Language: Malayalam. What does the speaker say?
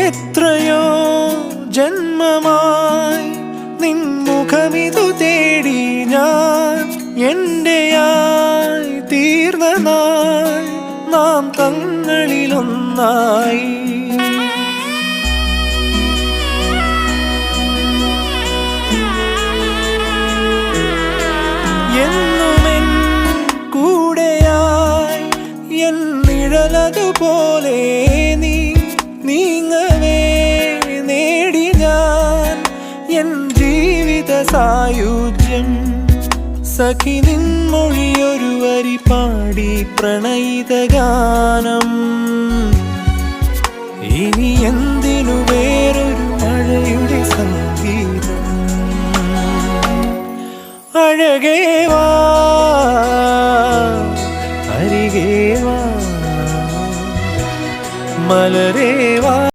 എത്രയോ ജന്മമായി നിൻമുഖമിതു തേടി ഞാൻ എന്റെയായി തീർന്ന നാൾ നാം തങ്ങളിലൊന്നായി. എന്നുമെൻ കൂടെയായി എൻ നിഴലതുപോലെ നീ നീങ്ങവേ നേടി ഞാൻ എൻ ജീവിത സായുജ്യം. സഖി നിൻമൊഴിയൊരു വരി പാടി പ്രണയിത ഗാനം. ഇനി എന്തിനു വേറൊരു മഴയുടെ സംഗീതം. അഴകേ വാ അരികേ വാ മലരേ വാ.